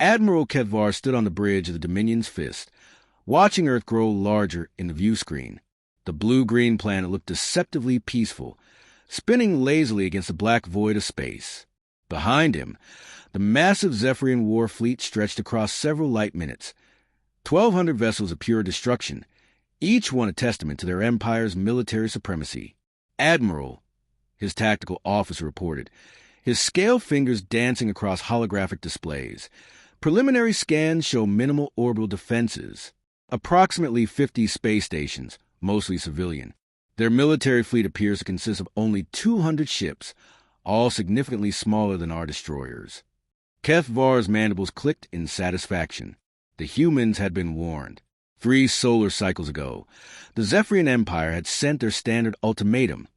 Admiral Keth'var stood on the bridge of the Dominion's fist, watching Earth grow larger in the view screen. The blue-green planet looked deceptively peaceful, spinning lazily against the black void of space. Behind him, the massive Zephyrian war fleet stretched across several light minutes. 1,200 vessels of pure destruction, each one a testament to their empire's military supremacy. Admiral, his tactical officer reported, his scale fingers dancing across holographic displays. Preliminary scans show minimal orbital defenses. Approximately 50 space stations, mostly civilian. Their military fleet appears to consist of only 200 ships, all significantly smaller than our destroyers. Keth'var's mandibles clicked in satisfaction. The humans had been warned. 3 solar cycles ago, the Zephyrian Empire had sent their standard ultimatum: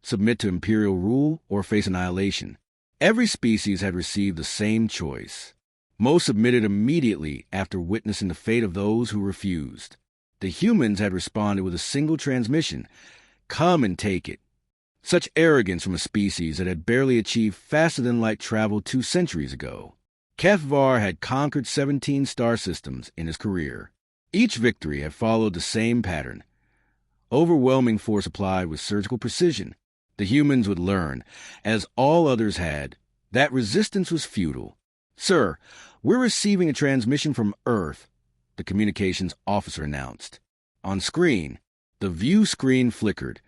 submit to imperial rule or face annihilation. Every species had received the same choice. Most submitted immediately after witnessing the fate of those who refused. The humans had responded with a single transmission: come and take it. Such arrogance from a species that had barely achieved faster-than-light travel 2 centuries ago. Keth'var had conquered 17 star systems in his career. Each victory had followed the same pattern: overwhelming force applied with surgical precision. The humans would learn, as all others had, that resistance was futile. "Sir, we're receiving a transmission from Earth," the communications officer announced. On screen, the view screen flickered,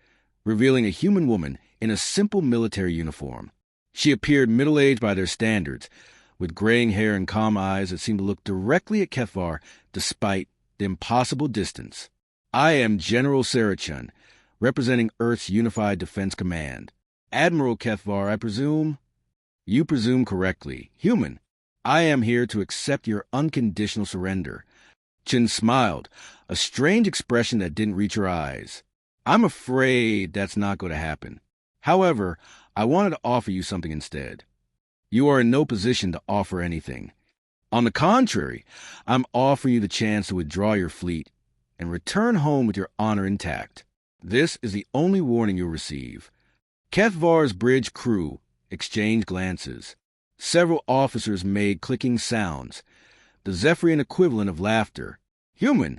revealing a human woman in a simple military uniform. She appeared middle-aged by their standards, with graying hair and calm eyes that seemed to look directly at Keth'var despite the impossible distance. "I am General Sarachun, representing Earth's Unified Defense Command. Admiral Keth'var, I presume?" "You presume correctly. Human, I am here to accept your unconditional surrender." Chin smiled, a strange expression that didn't reach her eyes. "I'm afraid that's not going to happen. However, I wanted to offer you something instead." "You are in no position to offer anything. On the contrary, I'm offering you the chance to withdraw your fleet and return home with your honor intact. This is the only warning you'll receive." Keth'var's bridge crew exchanged glances. Several officers made clicking sounds, the Zephyrian equivalent of laughter. "Human,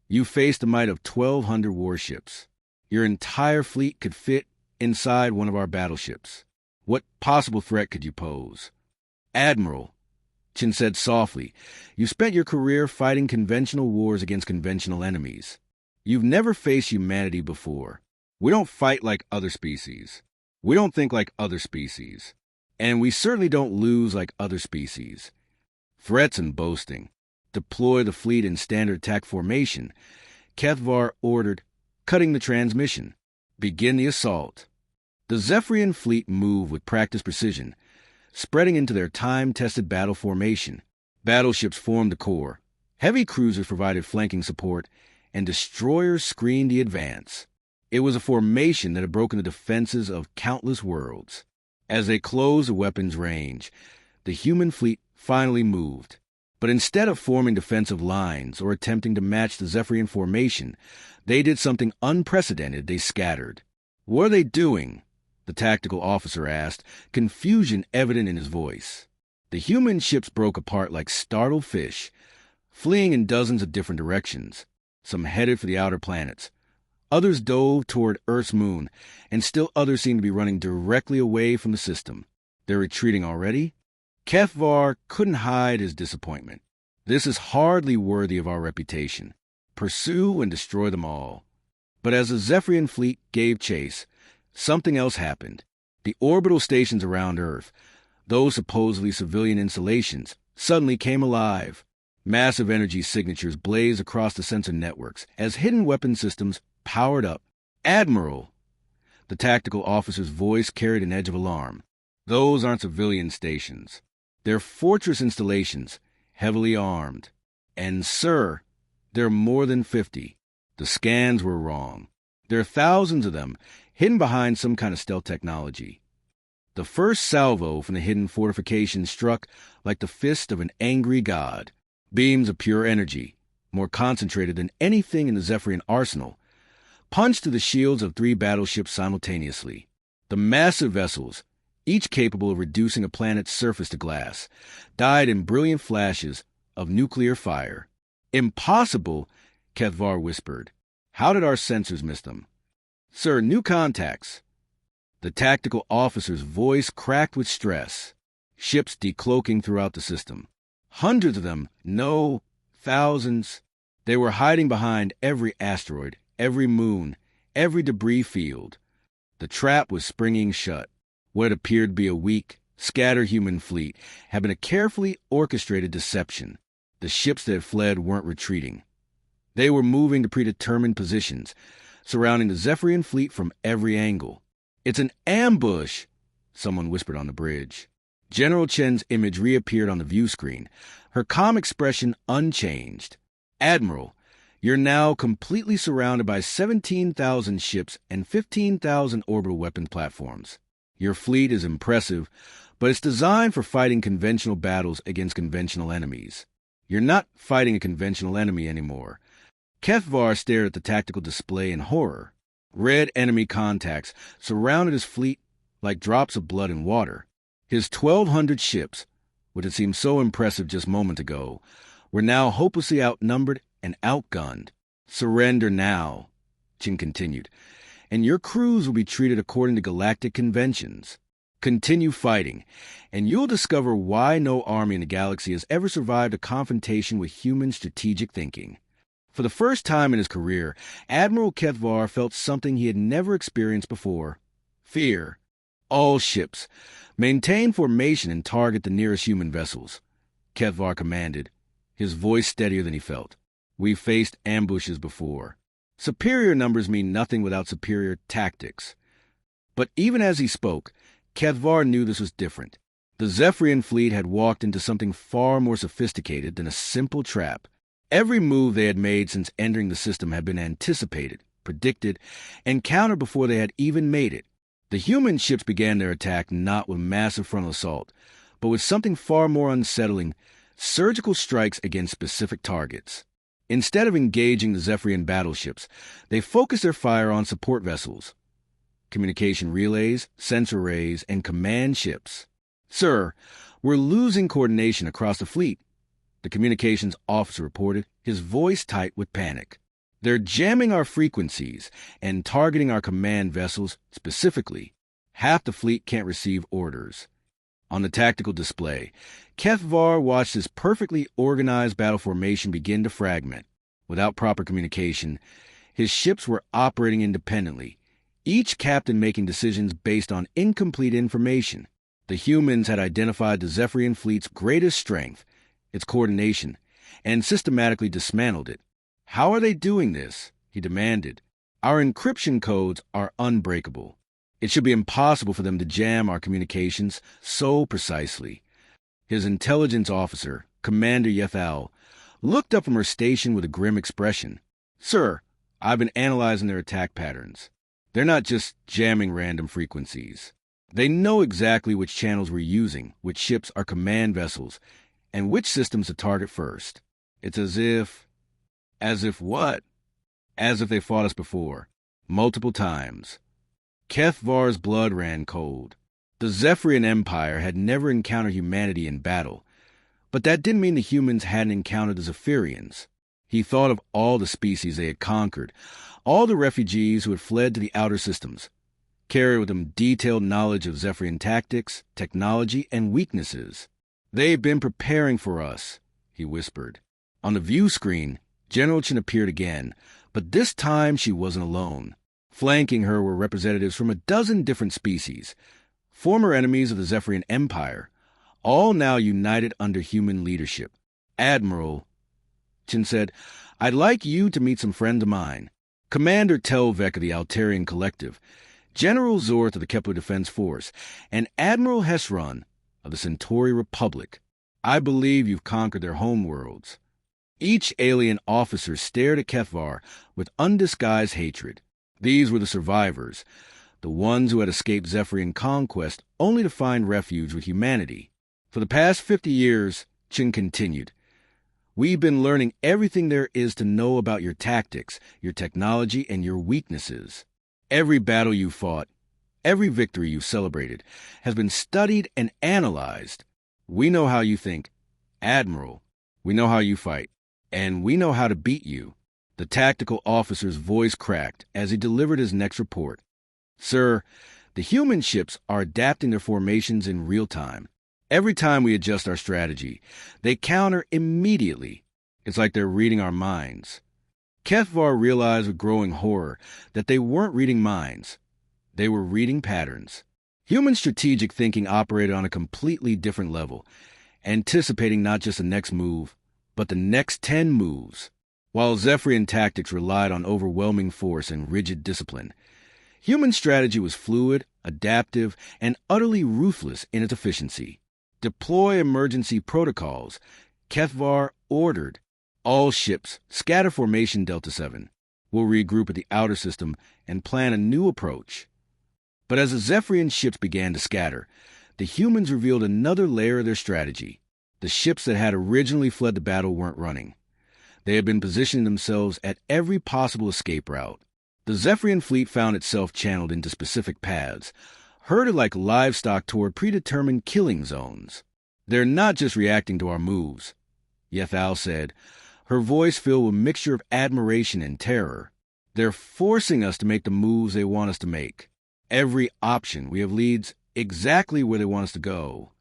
you face the might of 1,200 warships. Your entire fleet could fit inside one of our battleships. What possible threat could you pose?" "Admiral," Chin said softly, "you spent your career fighting conventional wars against conventional enemies. You've never faced humanity before. We don't fight like other species. We don't think like other species. And we certainly don't lose like other species. Threats and boasting. Deploy the fleet in standard attack formation." Keth'var ordered, cutting the transmission. "Begin the assault." The Zephyrian fleet moved with practiced precision, spreading into their time-tested battle formation. Battleships formed the core. Heavy cruisers provided flanking support, and destroyers screened the advance. It was a formation that had broken the defenses of countless worlds. As they closed the weapons range, the human fleet finally moved. But instead of forming defensive lines or attempting to match the Zephyrian formation, they did something unprecedented. They scattered. "What are they doing?" the tactical officer asked, confusion evident in his voice. The human ships broke apart like startled fish, fleeing in dozens of different directions. Some headed for the outer planets. Others dove toward Earth's moon, and still others seemed to be running directly away from the system. "They're retreating already?" Keth'var couldn't hide his disappointment. "This is hardly worthy of our reputation. Pursue and destroy them all." But as the Zephyrian fleet gave chase, something else happened. The orbital stations around Earth, those supposedly civilian installations, suddenly came alive. Massive energy signatures blazed across the sensor networks as hidden weapon systems powered up. "Admiral!" The tactical officer's voice carried an edge of alarm. "Those aren't civilian stations. They're fortress installations, heavily armed. And, sir, there are more than 50. The scans were wrong. There are thousands of them, hidden behind some kind of stealth technology." The first salvo from the hidden fortifications struck like the fist of an angry god. Beams of pure energy, more concentrated than anything in the Zephyrian arsenal, punched through the shields of 3 battleships simultaneously. The massive vessels, each capable of reducing a planet's surface to glass, died in brilliant flashes of nuclear fire. Impossible, Keth'var whispered. How did our sensors miss them? Sir, new contacts. The tactical officer's voice cracked with stress. Ships decloaking throughout the system. Hundreds of them, no, thousands. They were hiding behind every asteroid, every moon, every debris field. The trap was springing shut. What appeared to be a weak, scattered human fleet had been a carefully orchestrated deception. The ships that had fled weren't retreating. They were moving to predetermined positions, surrounding the Zephyrian fleet from every angle. It's an ambush, someone whispered on the bridge. General Chen's image reappeared on the view screen, her calm expression unchanged. Admiral, you're now completely surrounded by 17,000 ships and 15,000 orbital weapons platforms. Your fleet is impressive, but it's designed for fighting conventional battles against conventional enemies. You're not fighting a conventional enemy anymore. Keth'var stared at the tactical display in horror. Red enemy contacts surrounded his fleet like drops of blood in water. His 1,200 ships, which had seemed so impressive just moments ago, were now hopelessly outnumbered and outgunned. Surrender now, Chen continued, and your crews will be treated according to galactic conventions. Continue fighting, and you'll discover why no army in the galaxy has ever survived a confrontation with human strategic thinking. For the first time in his career, Admiral Keth'var felt something he had never experienced before. Fear. All ships, maintain formation and target the nearest human vessels, Keth'var commanded, his voice steadier than he felt. We've faced ambushes before. Superior numbers mean nothing without superior tactics. But even as he spoke, Keth'var knew this was different. The Zephyrian fleet had walked into something far more sophisticated than a simple trap. Every move they had made since entering the system had been anticipated, predicted, and countered before they had even made it. The human ships began their attack not with massive frontal assault, but with something far more unsettling, surgical strikes against specific targets. Instead of engaging the Zephyrian battleships, they focused their fire on support vessels, communication relays, sensor arrays, and command ships. Sir, we're losing coordination across the fleet, the communications officer reported, his voice tight with panic. They're jamming our frequencies and targeting our command vessels specifically. Half the fleet can't receive orders. On the tactical display, Keth'var watched his perfectly organized battle formation begin to fragment. Without proper communication, his ships were operating independently, each captain making decisions based on incomplete information. The humans had identified the Zephyrian fleet's greatest strength, its coordination, and systematically dismantled it. How are they doing this? He demanded. Our encryption codes are unbreakable. It should be impossible for them to jam our communications so precisely. His intelligence officer, Commander Yethal, looked up from her station with a grim expression. Sir, I've been analyzing their attack patterns. They're not just jamming random frequencies. They know exactly which channels we're using, which ships are command vessels, and which systems to target first. It's as if what? As if they fought us before. Multiple times. Keth'var's blood ran cold. The Zephyrian Empire had never encountered humanity in battle, but that didn't mean the humans hadn't encountered the Zephyrians. He thought of all the species they had conquered, all the refugees who had fled to the outer systems, carried with them detailed knowledge of Zephyrian tactics, technology, and weaknesses. They've been preparing for us, he whispered. On the view screen, General Chen appeared again, but this time she wasn't alone. Flanking her were representatives from a dozen different species, former enemies of the Zephyrian Empire, all now united under human leadership. Admiral, Chen said, I'd like you to meet some friends of mine. Commander Telvek of the Altarian Collective, General Zorth of the Kepler Defense Force, and Admiral Hesron of the Centauri Republic. I believe you've conquered their homeworlds. Each alien officer stared at Keth'var with undisguised hatred. These were the survivors, the ones who had escaped Zephyrian conquest only to find refuge with humanity. For the past 50 years, Chen continued, we've been learning everything there is to know about your tactics, your technology, and your weaknesses. Every battle you fought, Every victory you celebrated has been studied and analyzed. We know how you think, Admiral. We know how you fight, and we know how to beat you." The tactical officer's voice cracked as he delivered his next report. "Sir, the human ships are adapting their formations in real time. Every time we adjust our strategy, they counter immediately. It's like they're reading our minds." Keth'var realized with growing horror that they weren't reading minds. They were reading patterns. Human strategic thinking operated on a completely different level, anticipating not just the next move, but the next 10 moves. While Zephyrian tactics relied on overwhelming force and rigid discipline, human strategy was fluid, adaptive, and utterly ruthless in its efficiency. "Deploy emergency protocols," Keth'var ordered. "All ships, scatter formation Delta 7. We'll regroup at the outer system and plan a new approach." But as the Zephyrian ships began to scatter, the humans revealed another layer of their strategy. The ships that had originally fled the battle weren't running. They had been positioning themselves at every possible escape route. The Zephyrian fleet found itself channeled into specific paths, herded like livestock toward predetermined killing zones. "They're not just reacting to our moves," Yethal said, her voice filled with a mixture of admiration and terror. "They're forcing us to make the moves they want us to make. Every option we have leads exactly where they want us to go."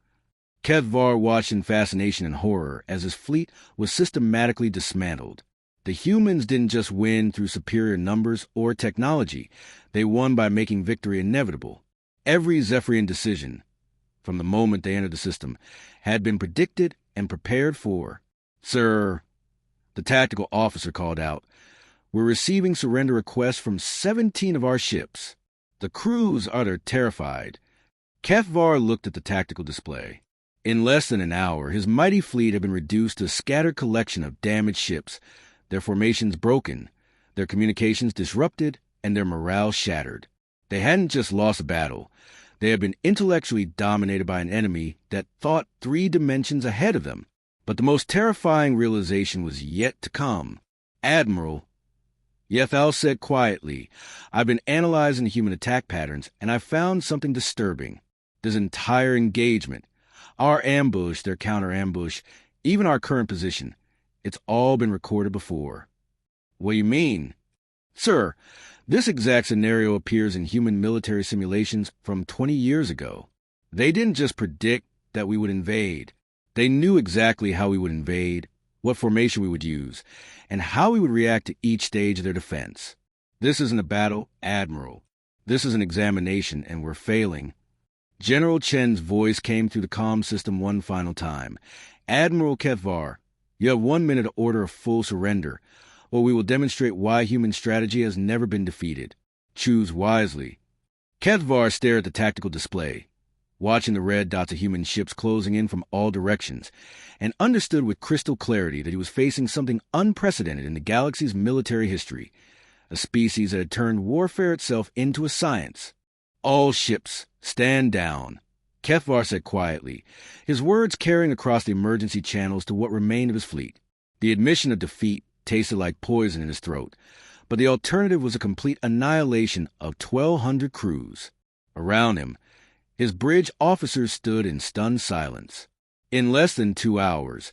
Keth'var watched in fascination and horror as his fleet was systematically dismantled. The humans didn't just win through superior numbers or technology. They won by making victory inevitable. Every Zephyrian decision, from the moment they entered the system, had been predicted and prepared for. "Sir," the tactical officer called out, "we're receiving surrender requests from 17 of our ships. The crews are terrified." Keth'var looked at the tactical display. In less than an hour, his mighty fleet had been reduced to a scattered collection of damaged ships, their formations broken, their communications disrupted, and their morale shattered. They hadn't just lost a battle. They had been intellectually dominated by an enemy that thought 3 dimensions ahead of them. But the most terrifying realization was yet to come. "Admiral," Yethal said quietly, "I've been analyzing the human attack patterns, and I've found something disturbing. This entire engagement, our ambush, their counter-ambush, even our current position, it's all been recorded before." "What do you mean?" "Sir, this exact scenario appears in human military simulations from 20 years ago. They didn't just predict that we would invade. They knew exactly how we would invade, what formation we would use, and how we would react to each stage of their defense. This isn't a battle, Admiral. This is an examination, and we're failing." General Chen's voice came through the comm system one final time. "Admiral Keth'var, you have 1 minute to order a full surrender, or we will demonstrate why human strategy has never been defeated. Choose wisely." Keth'var stared at the tactical display, watching the red dots of human ships closing in from all directions, and understood with crystal clarity that he was facing something unprecedented in the galaxy's military history, a species that had turned warfare itself into a science. "All ships, stand down," Keth'var said quietly, his words carrying across the emergency channels to what remained of his fleet. The admission of defeat tasted like poison in his throat, but the alternative was a complete annihilation of 1,200 crews. Around him, his bridge officers stood in stunned silence. In less than 2 hours,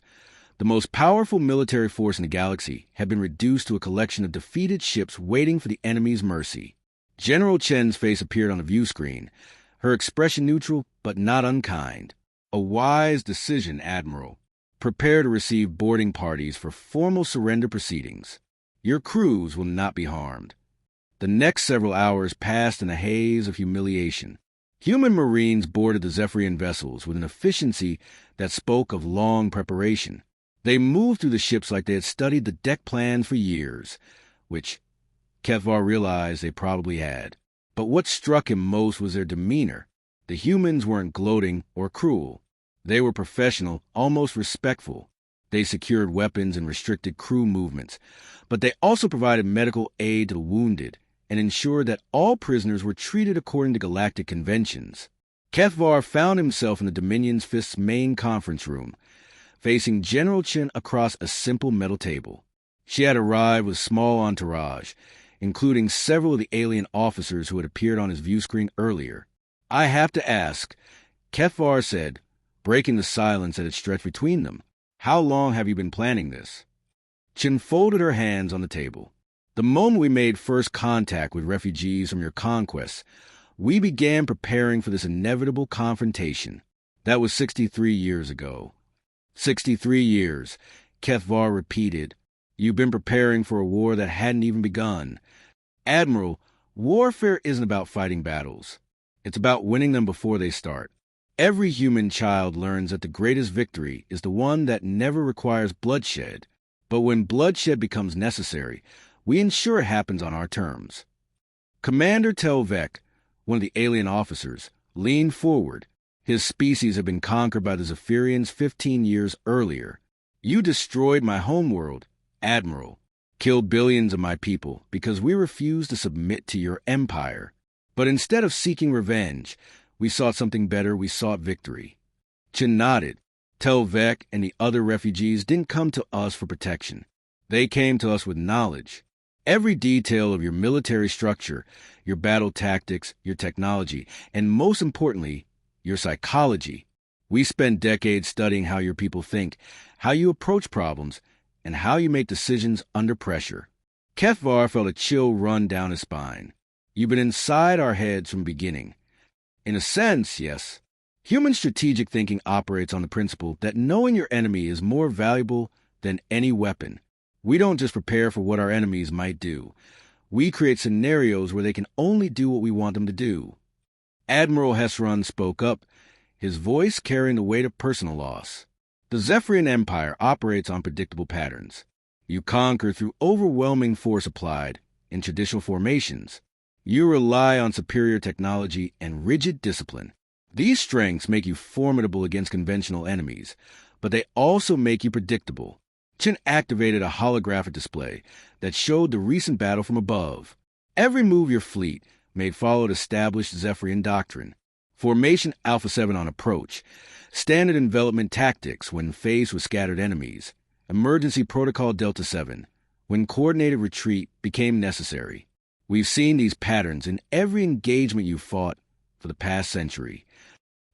the most powerful military force in the galaxy had been reduced to a collection of defeated ships waiting for the enemy's mercy. General Chen's face appeared on the view screen, her expression neutral but not unkind. "A wise decision, Admiral. Prepare to receive boarding parties for formal surrender proceedings. Your crews will not be harmed." The next several hours passed in a haze of humiliation. Human Marines boarded the Zephyrian vessels with an efficiency that spoke of long preparation. They moved through the ships like they had studied the deck plans for years, which Keth'var realized they probably had. But what struck him most was their demeanor. The humans weren't gloating or cruel. They were professional, almost respectful. They secured weapons and restricted crew movements, but they also provided medical aid to the wounded and ensured that all prisoners were treated according to galactic conventions. Keth'var found himself in the Dominion's Fist's main conference room, facing General Chen across a simple metal table. She had arrived with a small entourage, including several of the alien officers who had appeared on his view screen earlier. "I have to ask," Keth'var said, breaking the silence that had stretched between them. "How long have you been planning this?" Chin folded her hands on the table. "The moment we made first contact with refugees from your conquests, we began preparing for this inevitable confrontation. That was 63 years ago." 63 years, Keth'var repeated. "You've been preparing for a war that hadn't even begun. Admiral, warfare isn't about fighting battles. It's about winning them before they start. Every human child learns that the greatest victory is the one that never requires bloodshed. But when bloodshed becomes necessary, we ensure it happens on our terms." Commander Telvec, one of the alien officers, leaned forward. His species had been conquered by the Zephyrians 15 years earlier. "You destroyed my homeworld, Admiral. Killed billions of my people because we refused to submit to your empire. But instead of seeking revenge, we sought something better. We sought victory." Chin nodded. "Telvec and the other refugees didn't come to us for protection. They came to us with knowledge. Every detail of your military structure, your battle tactics, your technology, and most importantly, your psychology. We spent decades studying how your people think, how you approach problems, and how you make decisions under pressure." Keth'var felt a chill run down his spine. "You've been inside our heads from the beginning. In a sense, yes. Human strategic thinking operates on the principle that knowing your enemy is more valuable than any weapon. We don't just prepare for what our enemies might do. We create scenarios where they can only do what we want them to do." Admiral Hesrun spoke up, his voice carrying the weight of personal loss. "The Zephyrian Empire operates on predictable patterns. You conquer through overwhelming force applied in traditional formations. You rely on superior technology and rigid discipline. These strengths make you formidable against conventional enemies, but they also make you predictable." Chin activated a holographic display that showed the recent battle from above. "Every move your fleet made followed established Zephyrian doctrine. Formation Alpha 7 on approach, standard envelopment tactics when faced with scattered enemies, emergency protocol Delta 7, when coordinated retreat became necessary. We've seen these patterns in every engagement you fought for the past century."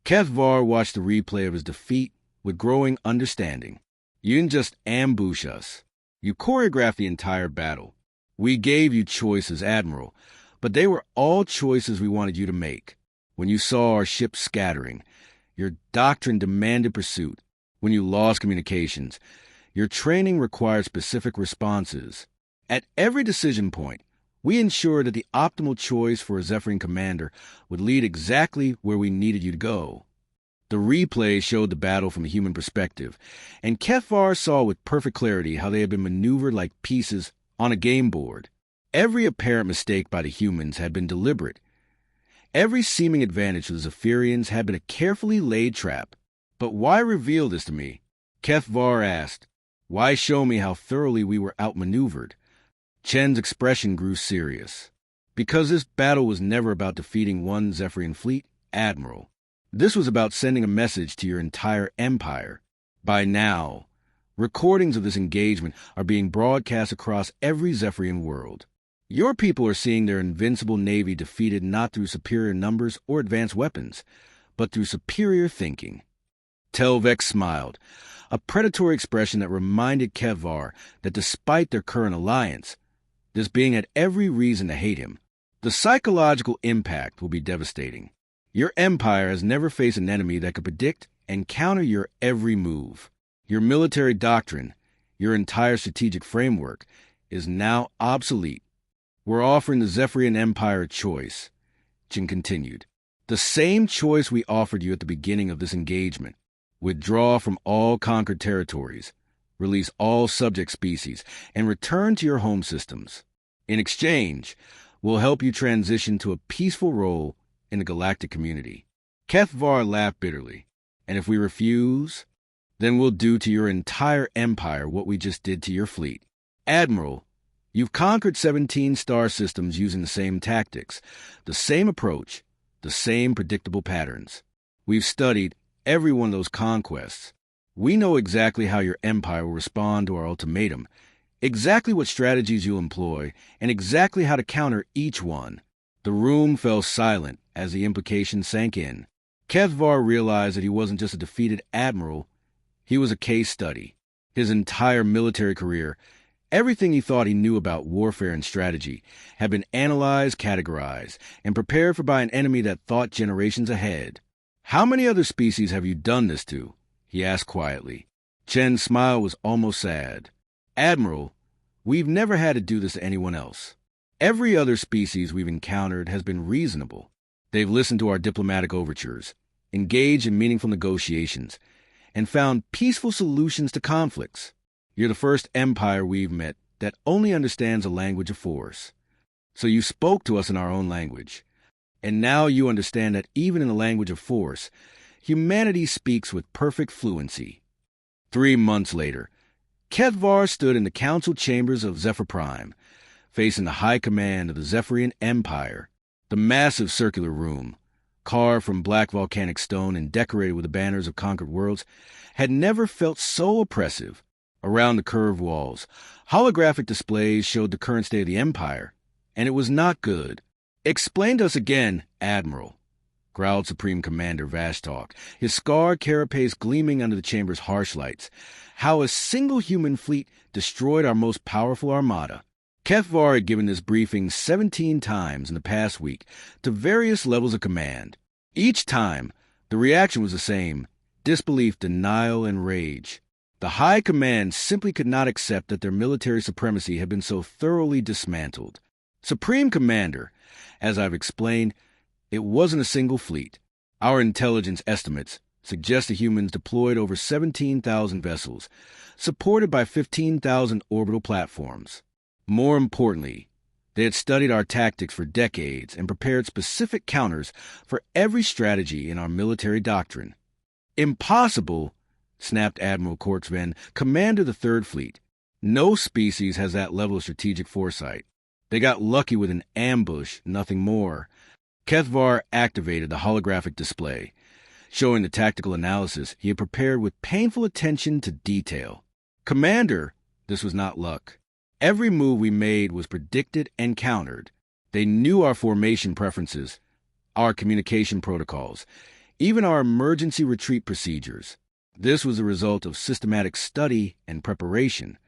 Keth'var watched the replay of his defeat with growing understanding. "You didn't just ambush us. You choreographed the entire battle. We gave you choices, Admiral, but they were all choices we wanted you to make. When you saw our ships scattering, your doctrine demanded pursuit. When you lost communications, your training required specific responses. At every decision point, we ensured that the optimal choice for a Zephyrian commander would lead exactly where we needed you to go." The replay showed the battle from a human perspective, and Keth'var saw with perfect clarity how they had been maneuvered like pieces on a game board. Every apparent mistake by the humans had been deliberate. Every seeming advantage for the Zephyrians had been a carefully laid trap. "But why reveal this to me?" Keth'var asked. "Why show me how thoroughly we were outmaneuvered?" Chen's expression grew serious. "Because this battle was never about defeating one Zephyrian fleet, Admiral. This was about sending a message to your entire empire. By now, recordings of this engagement are being broadcast across every Zephyrian world. Your people are seeing their invincible navy defeated not through superior numbers or advanced weapons, but through superior thinking." Telvec smiled, a predatory expression that reminded Keth'var that despite their current alliance, this being had every reason to hate him. "The psychological impact will be devastating. Your empire has never faced an enemy that could predict and counter your every move. Your military doctrine, your entire strategic framework, is now obsolete. We're offering the Zephyrian Empire a choice," Chin continued. "The same choice we offered you at the beginning of this engagement. Withdraw from all conquered territories, release all subject species, and return to your home systems. In exchange, we'll help you transition to a peaceful role in the galactic community." Keth'var laughed bitterly. "And if we refuse, then we'll do to your entire empire what we just did to your fleet. Admiral, you've conquered 17 star systems using the same tactics, the same approach, the same predictable patterns. We've studied every one of those conquests. We know exactly how your empire will respond to our ultimatum, exactly what strategies you'll employ, and exactly how to counter each one. The room fell silent as the implication sank in. Keth'var realized that he wasn't just a defeated admiral, he was a case study. His entire military career, everything he thought he knew about warfare and strategy, had been analyzed, categorized, and prepared for by an enemy that thought generations ahead. "How many other species have you done this to?" he asked quietly. Chen's smile was almost sad. "Admiral, we've never had to do this to anyone else. Every other species we've encountered has been reasonable. They've listened to our diplomatic overtures, engaged in meaningful negotiations, and found peaceful solutions to conflicts. You're the first empire we've met that only understands a language of force. So you spoke to us in our own language. And now you understand that even in the language of force, humanity speaks with perfect fluency." 3 months later, Keth'var stood in the council chambers of Zephyr Prime, facing the high command of the Zephyrian Empire. The massive circular room, carved from black volcanic stone and decorated with the banners of conquered worlds, had never felt so oppressive. Around the curved walls, holographic displays showed the current state of the Empire, and it was not good. "Explain to us again, Admiral," growled Supreme Commander Vashtok, his scarred carapace gleaming under the chamber's harsh lights, "how a single human fleet destroyed our most powerful armada." Keth'var had given this briefing 17 times in the past week to various levels of command. Each time, the reaction was the same: disbelief, denial, and rage. The high command simply could not accept that their military supremacy had been so thoroughly dismantled. "Supreme Commander, as I've explained, it wasn't a single fleet. Our intelligence estimates suggest the humans deployed over 17,000 vessels, supported by 15,000 orbital platforms. More importantly, they had studied our tactics for decades and prepared specific counters for every strategy in our military doctrine." "Impossible," snapped Admiral Keth'var, commander of the Third Fleet. "No species has that level of strategic foresight. They got lucky with an ambush, nothing more." Keth'var activated the holographic display, showing the tactical analysis he had prepared with painful attention to detail. "Commander, this was not luck. Every move we made was predicted and countered. They knew our formation preferences, our communication protocols, even our emergency retreat procedures. This was the result of systematic study and preparation.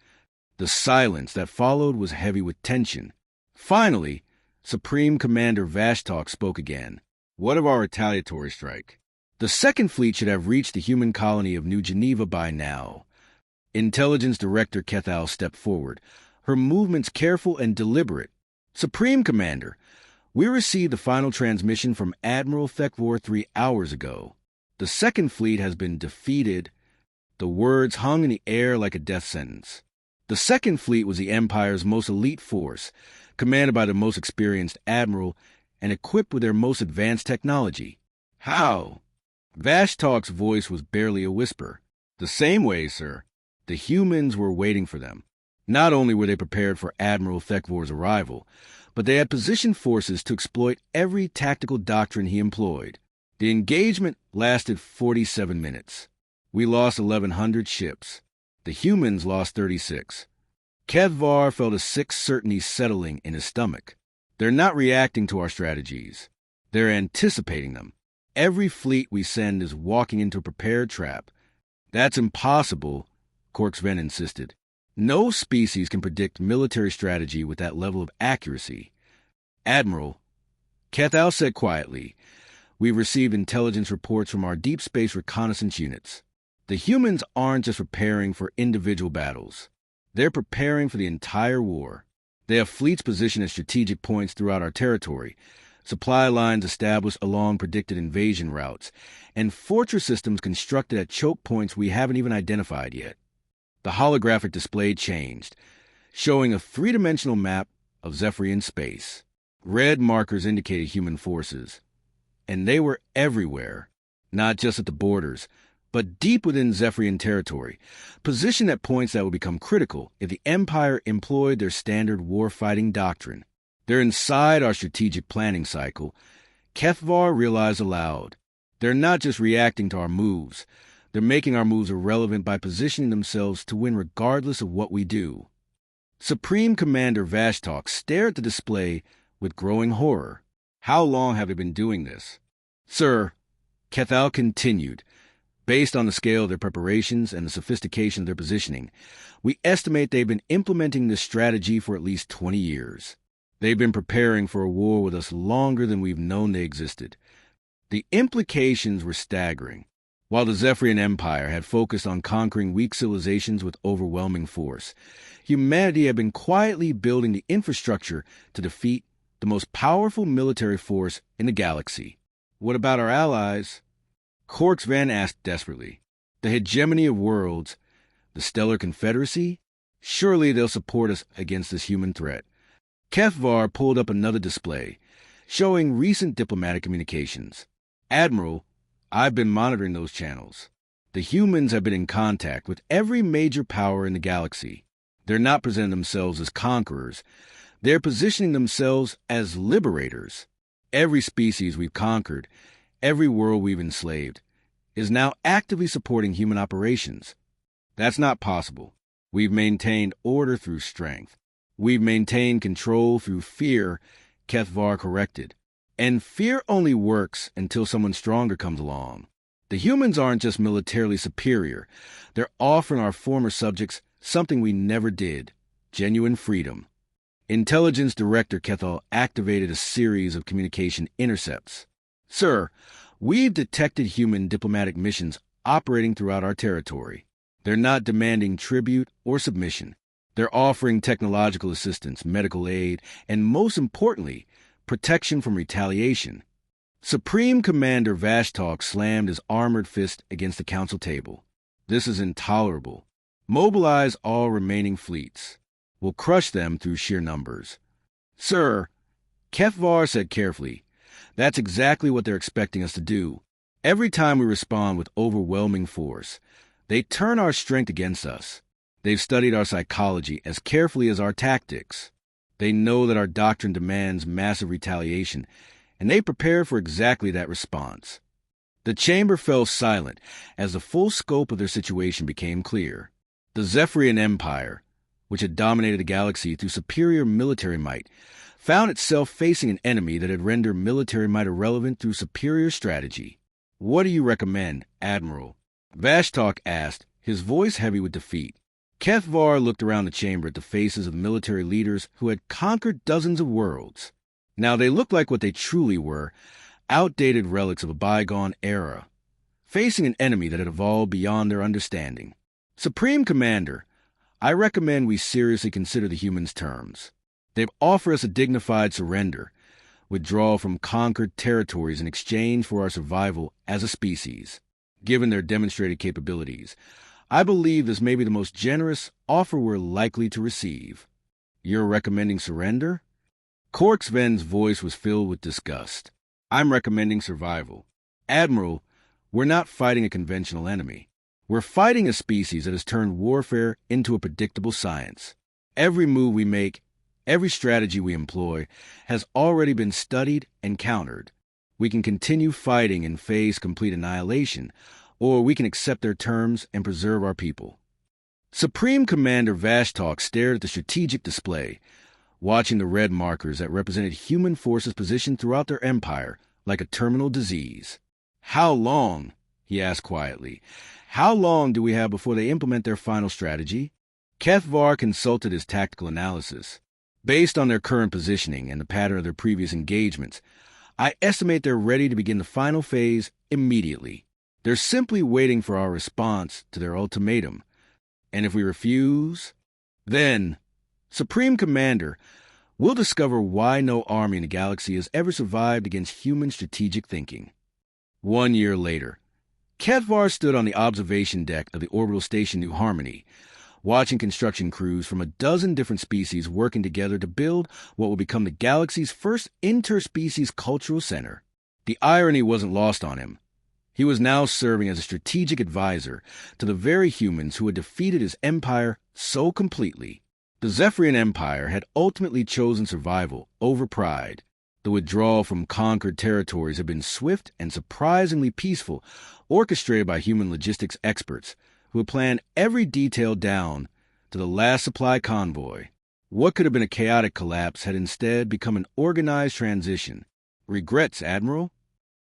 The silence that followed was heavy with tension. Finally, Supreme Commander Vashtok spoke again. "What of our retaliatory strike? The Second Fleet should have reached the human colony of New Geneva by now." Intelligence Director Keth'var stepped forward, her movements careful and deliberate. "Supreme Commander, we received the final transmission from Admiral Keth'var 3 hours ago. The Second Fleet has been defeated." The words hung in the air like a death sentence. The Second Fleet was the Empire's most elite force, commanded by the most experienced admiral and equipped with their most advanced technology. "How?" Vashtok's voice was barely a whisper. "The same way, sir. The humans were waiting for them. Not only were they prepared for Admiral Keth'var's arrival, but they had positioned forces to exploit every tactical doctrine he employed. The engagement lasted 47 minutes. We lost 1,100 ships. The humans lost 36. Keth'var felt a sick certainty settling in his stomach. They're not reacting to our strategies. They're anticipating them. Every fleet we send is walking into a prepared trap. That's impossible, Keth'var insisted. No species can predict military strategy with that level of accuracy. "Admiral," Keth'var said quietly, "we've received intelligence reports from our deep space reconnaissance units. The humans aren't just preparing for individual battles. They're preparing for the entire war. They have fleets positioned at strategic points throughout our territory, supply lines established along predicted invasion routes, and fortress systems constructed at choke points we haven't even identified yet." The holographic display changed, showing a three-dimensional map of Zephyrian space. Red markers indicated human forces, and they were everywhere, not just at the borders, but deep within Zephyrian territory, positioned at points that would become critical if the Empire employed their standard war-fighting doctrine. They're inside our strategic planning cycle. Keth'var realized aloud. They're not just reacting to our moves. They're making our moves irrelevant by positioning themselves to win regardless of what we do. Supreme Commander Vashtok stared at the display with growing horror. How long have they been doing this? Sir, Keth'var continued, based on the scale of their preparations and the sophistication of their positioning, we estimate they've been implementing this strategy for at least 20 years. They've been preparing for a war with us longer than we've known they existed. The implications were staggering. While the Zephyrian Empire had focused on conquering weak civilizations with overwhelming force, humanity had been quietly building the infrastructure to defeat the most powerful military force in the galaxy. What about our allies? Korksvan asked desperately. The hegemony of worlds, the Stellar Confederacy? Surely they'll support us against this human threat. Keth'var pulled up another display, showing recent diplomatic communications. Admiral, I've been monitoring those channels. The humans have been in contact with every major power in the galaxy. They're not presenting themselves as conquerors. They're positioning themselves as liberators. Every species we've conquered, every world we've enslaved, is now actively supporting human operations. That's not possible. We've maintained order through strength. We've maintained control through fear, Keth'var corrected. And fear only works until someone stronger comes along. The humans aren't just militarily superior. They're offering our former subjects something we never did: genuine freedom. Intelligence Director Keth'var activated a series of communication intercepts. Sir, we've detected human diplomatic missions operating throughout our territory. They're not demanding tribute or submission. They're offering technological assistance, medical aid, and most importantly, protection from retaliation. Supreme Commander Vashtok slammed his armored fist against the council table. This is intolerable. Mobilize all remaining fleets. We'll crush them through sheer numbers. Sir, Keth'var said carefully, that's exactly what they're expecting us to do. Every time we respond with overwhelming force, they turn our strength against us. They've studied our psychology as carefully as our tactics. They know that our doctrine demands massive retaliation, and they prepare for exactly that response. The chamber fell silent as the full scope of their situation became clear. The Zephyrian Empire, which had dominated the galaxy through superior military might, found itself facing an enemy that had rendered military might irrelevant through superior strategy. What do you recommend, Admiral? Vashtok asked, his voice heavy with defeat. Keth'var looked around the chamber at the faces of the military leaders who had conquered dozens of worlds. Now they looked like what they truly were, outdated relics of a bygone era, facing an enemy that had evolved beyond their understanding. Supreme Commander, I recommend we seriously consider the humans' terms. They've offered us a dignified surrender, withdrawal from conquered territories in exchange for our survival as a species. Given their demonstrated capabilities, I believe this may be the most generous offer we're likely to receive. You're recommending surrender? Korksvan's voice was filled with disgust. I'm recommending survival. Admiral, we're not fighting a conventional enemy. We're fighting a species that has turned warfare into a predictable science. Every move we make, every strategy we employ, has already been studied and countered. We can continue fighting and face complete annihilation, or we can accept their terms and preserve our people. Supreme Commander Vashtok stared at the strategic display, watching the red markers that represented human forces positioned throughout their empire like a terminal disease. How long? He asked quietly. How long do we have before they implement their final strategy? Keth'var consulted his tactical analysis. Based on their current positioning and the pattern of their previous engagements, I estimate they're ready to begin the final phase immediately. They're simply waiting for our response to their ultimatum. And if we refuse, then, Supreme Commander, we'll discover why no army in the galaxy has ever survived against human strategic thinking. 1 year later, Keth'var stood on the observation deck of the orbital station New Harmony, watching construction crews from a dozen different species working together to build what will become the galaxy's first interspecies cultural center. The irony wasn't lost on him. He was now serving as a strategic advisor to the very humans who had defeated his empire so completely. The Zephyrian Empire had ultimately chosen survival over pride. The withdrawal from conquered territories had been swift and surprisingly peaceful, orchestrated by human logistics experts who had planned every detail down to the last supply convoy. What could have been a chaotic collapse had instead become an organized transition. Regrets, Admiral?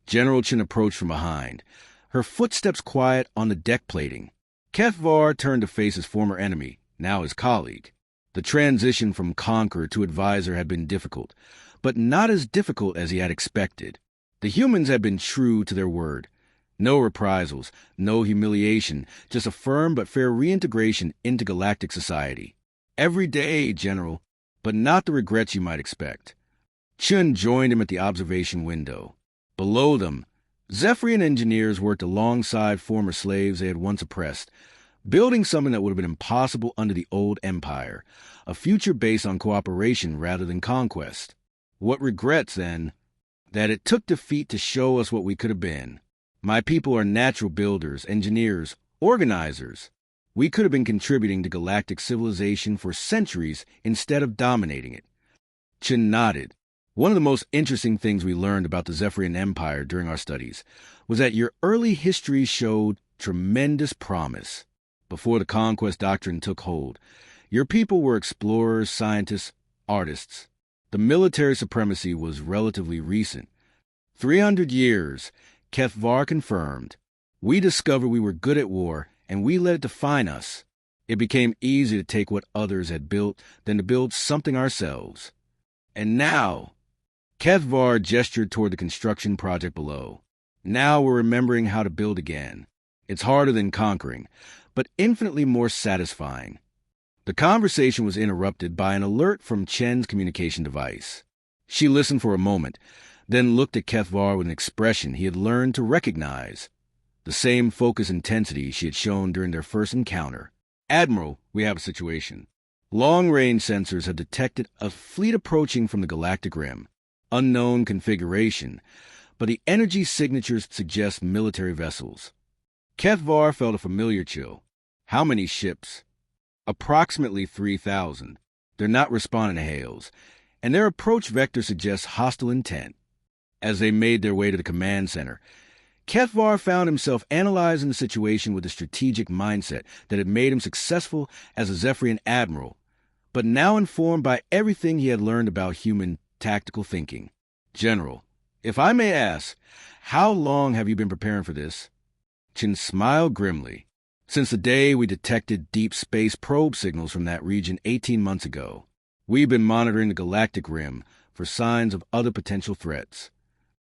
General Chen approached from behind, her footsteps quiet on the deck plating. Keth'var turned to face his former enemy, now his colleague. The transition from conqueror to advisor had been difficult, but not as difficult as he had expected. The humans had been true to their word. No reprisals, no humiliation, just a firm but fair reintegration into galactic society. Every day, General, but not the regrets you might expect. Chun joined him at the observation window. Below them, Zephyrian engineers worked alongside former slaves they had once oppressed, building something that would have been impossible under the old empire, a future based on cooperation rather than conquest. What regrets, then? That it took defeat to show us what we could have been. My people are natural builders, engineers, organizers. We could have been contributing to galactic civilization for centuries instead of dominating it. Chin nodded. One of the most interesting things we learned about the Zephyrian Empire during our studies was that your early history showed tremendous promise. Before the conquest doctrine took hold, your people were explorers, scientists, artists. The military supremacy was relatively recent. 300 years, Keth'var confirmed. We discovered we were good at war, and we let it define us. It became easy to take what others had built than to build something ourselves. And now, Keth'var gestured toward the construction project below. Now we're remembering how to build again. It's harder than conquering, but infinitely more satisfying. The conversation was interrupted by an alert from Chen's communication device. She listened for a moment, then looked at Keth'var with an expression he had learned to recognize. The same focus intensity she had shown during their first encounter. Admiral, we have a situation. Long-range sensors have detected a fleet approaching from the galactic rim. Unknown configuration, but the energy signatures suggest military vessels. Keth'var felt a familiar chill. How many ships? Approximately 3,000. They're not responding to hails, and their approach vector suggests hostile intent. As they made their way to the command center, Keth'var found himself analyzing the situation with the strategic mindset that had made him successful as a Zephyrian admiral, but now informed by everything he had learned about human tactical thinking. General, if I may ask, how long have you been preparing for this? Chin smiled grimly. Since the day we detected deep space probe signals from that region 18 months ago, we've been monitoring the galactic rim for signs of other potential threats.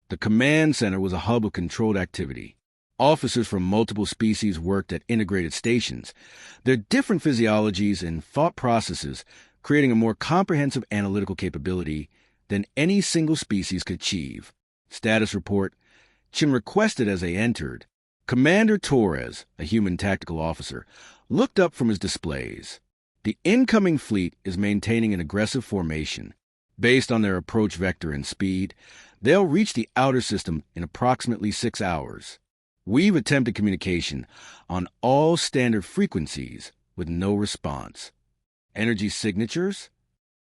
The command center was a hub of controlled activity. Officers from multiple species worked at integrated stations, their different physiologies and thought processes creating a more comprehensive analytical capability than any single species could achieve. Status report, Chin requested as they entered. Commander Torres, a human tactical officer, looked up from his displays. The incoming fleet is maintaining an aggressive formation. Based on their approach vector and speed, they'll reach the outer system in approximately 6 hours. We've attempted communication on all standard frequencies with no response. Energy signatures?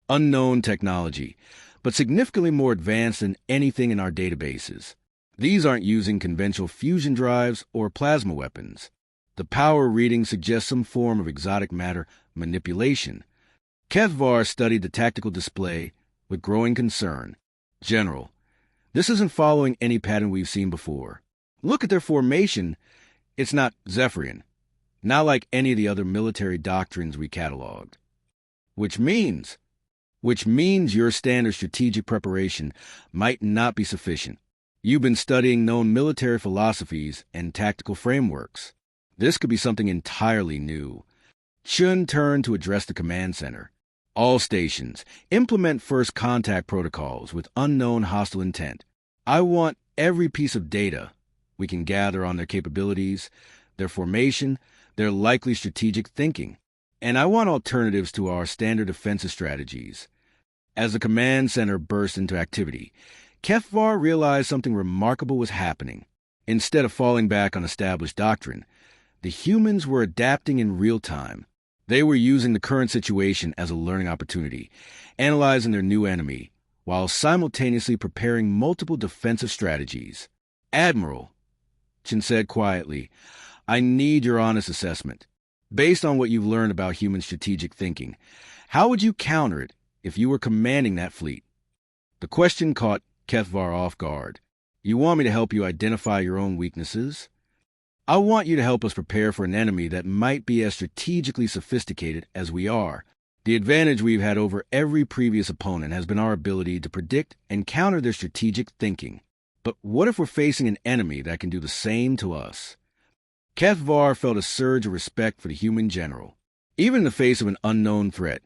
Unknown technology, but significantly more advanced than anything in our databases. These aren't using conventional fusion drives or plasma weapons. The power reading suggests some form of exotic matter manipulation. Keth'var studied the tactical display with growing concern. General, this isn't following any pattern we've seen before. Look at their formation. It's not Zephyrian, not like any of the other military doctrines we cataloged. Which means your standard strategic preparation might not be sufficient. You've been studying known military philosophies and tactical frameworks. This could be something entirely new. Chun turned to address the command center. All stations, implement first contact protocols with unknown hostile intent. I want every piece of data we can gather on their capabilities, their formation, their likely strategic thinking. And I want alternatives to our standard defensive strategies. As the command center burst into activity, Keth'var realized something remarkable was happening. Instead of falling back on established doctrine, the humans were adapting in real time. They were using the current situation as a learning opportunity, analyzing their new enemy, while simultaneously preparing multiple defensive strategies. Admiral, Chin said quietly, I need your honest assessment. Based on what you've learned about human strategic thinking, how would you counter it if you were commanding that fleet? The question caught Keth'var off guard. You want me to help you identify your own weaknesses? I want you to help us prepare for an enemy that might be as strategically sophisticated as we are. The advantage we've had over every previous opponent has been our ability to predict and counter their strategic thinking. But what if we're facing an enemy that can do the same to us? Keth'var felt a surge of respect for the human general. Even in the face of an unknown threat,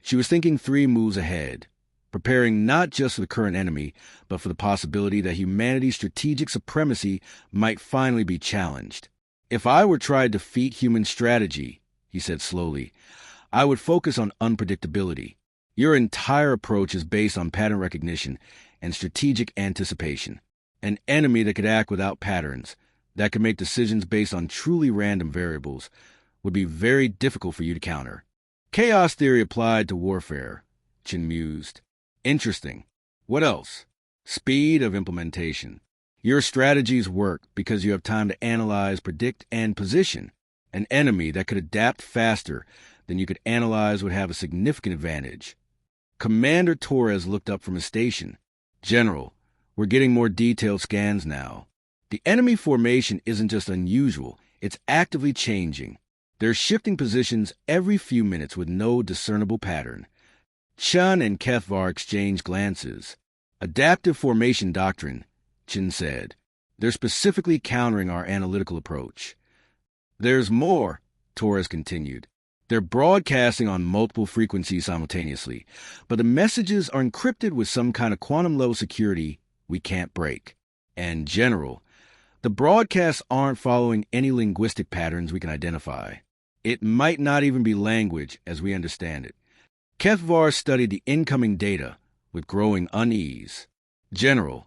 she was thinking 3 moves ahead, preparing not just for the current enemy, but for the possibility that humanity's strategic supremacy might finally be challenged. If I were trying to defeat human strategy, he said slowly, I would focus on unpredictability. Your entire approach is based on pattern recognition and strategic anticipation. An enemy that could act without patterns, that could make decisions based on truly random variables, would be very difficult for you to counter. Chaos theory applied to warfare, Chin mused. Interesting. What else? Speed of implementation. Your strategies work because you have time to analyze, predict, and position. An enemy that could adapt faster than you could analyze would have a significant advantage. Commander Torres looked up from his station. General, we're getting more detailed scans now. The enemy formation isn't just unusual, it's actively changing. They're shifting positions every few minutes with no discernible pattern. Chun and Keth'var exchanged glances. Adaptive formation doctrine, Chin said. They're specifically countering our analytical approach. There's more, Torres continued. They're broadcasting on multiple frequencies simultaneously, but the messages are encrypted with some kind of quantum-level security we can't break. And General, the broadcasts aren't following any linguistic patterns we can identify. It might not even be language as we understand it. Keth'var studied the incoming data with growing unease. General,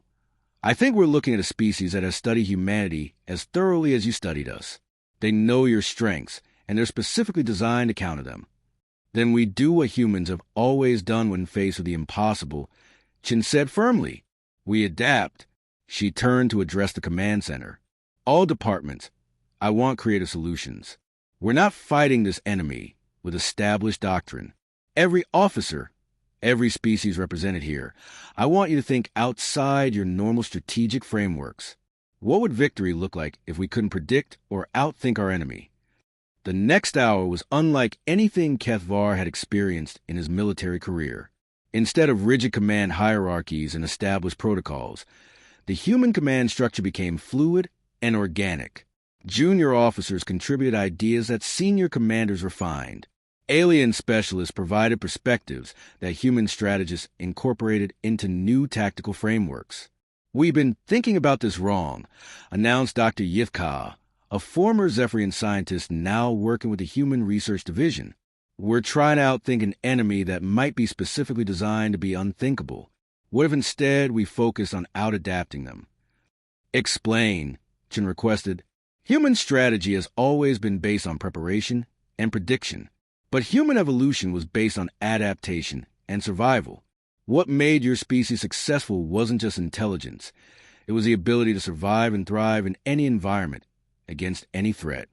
I think we're looking at a species that has studied humanity as thoroughly as you studied us. They know your strengths, and they're specifically designed to counter them. Then we do what humans have always done when faced with the impossible, Chin said firmly. We adapt. She turned to address the command center. All departments, I want creative solutions. We're not fighting this enemy with established doctrine. Every officer, every species represented here, I want you to think outside your normal strategic frameworks. What would victory look like if we couldn't predict or outthink our enemy? The next hour was unlike anything Keth'var had experienced in his military career. Instead of rigid command hierarchies and established protocols, the human command structure became fluid and organic. Junior officers contributed ideas that senior commanders refined. Alien specialists provided perspectives that human strategists incorporated into new tactical frameworks. We've been thinking about this wrong, announced Dr. Yifka, a former Zephyrian scientist now working with the Human Research Division. We're trying to outthink an enemy that might be specifically designed to be unthinkable. What if instead we focus on out-adapting them? Explain, Chin requested. Human strategy has always been based on preparation and prediction. But human evolution was based on adaptation and survival. What made your species successful wasn't just intelligence. It was the ability to survive and thrive in any environment, against any threat.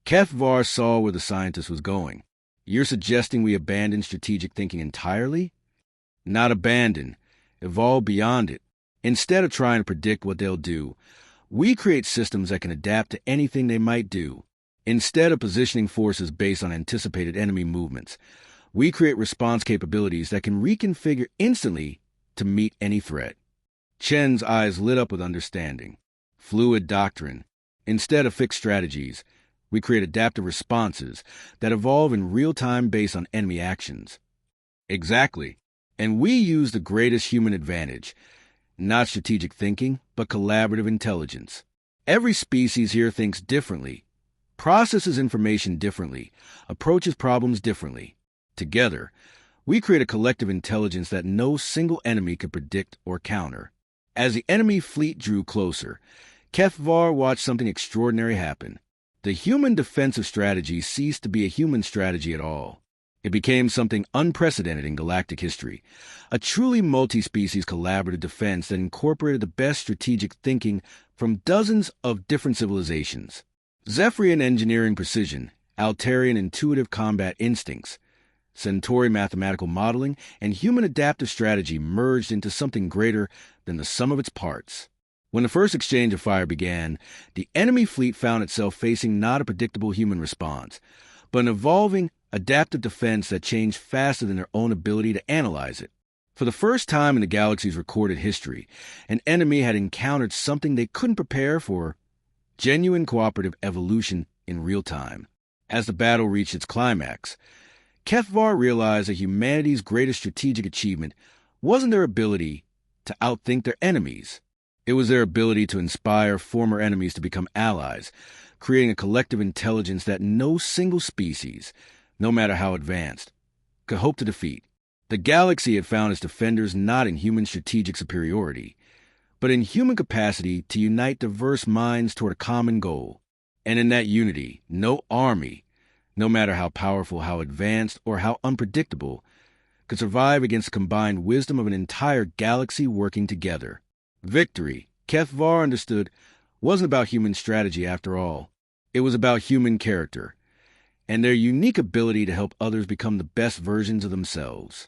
Keth'var saw where the scientist was going. You're suggesting we abandon strategic thinking entirely? Not abandon. Evolve beyond it. Instead of trying to predict what they'll do, we create systems that can adapt to anything they might do. Instead of positioning forces based on anticipated enemy movements, we create response capabilities that can reconfigure instantly to meet any threat. Chen's eyes lit up with understanding. Fluid doctrine. Instead of fixed strategies, we create adaptive responses that evolve in real time based on enemy actions. Exactly. And we use the greatest human advantage, not strategic thinking, but collaborative intelligence. Every species here thinks differently, processes information differently, approaches problems differently. Together, we create a collective intelligence that no single enemy could predict or counter. As the enemy fleet drew closer, Keth'var watched something extraordinary happen. The human defensive strategy ceased to be a human strategy at all. It became something unprecedented in galactic history, a truly multi-species collaborative defense that incorporated the best strategic thinking from dozens of different civilizations. Zephyrian engineering precision Altarian intuitive combat instincts, Centauri mathematical modeling, and human adaptive strategy merged into something greater than the sum of its parts. When the first exchange of fire began, the enemy fleet found itself facing not a predictable human response, but an evolving, adaptive defense that changed faster than their own ability to analyze it. For the first time in the galaxy's recorded history, an enemy had encountered something they couldn't prepare for: genuine cooperative evolution in real time. As the battle reached its climax, Keth'var realized that humanity's greatest strategic achievement wasn't their ability to outthink their enemies. It was their ability to inspire former enemies to become allies, creating a collective intelligence that no single species, no matter how advanced, could hope to defeat. The galaxy had found its defenders not in human strategic superiority, but in human capacity to unite diverse minds toward a common goal. And in that unity, no army, no matter how powerful, how advanced, or how unpredictable, could survive against the combined wisdom of an entire galaxy working together. Victory, Keth'var understood, wasn't about human strategy after all. It was about human character, and their unique ability to help others become the best versions of themselves.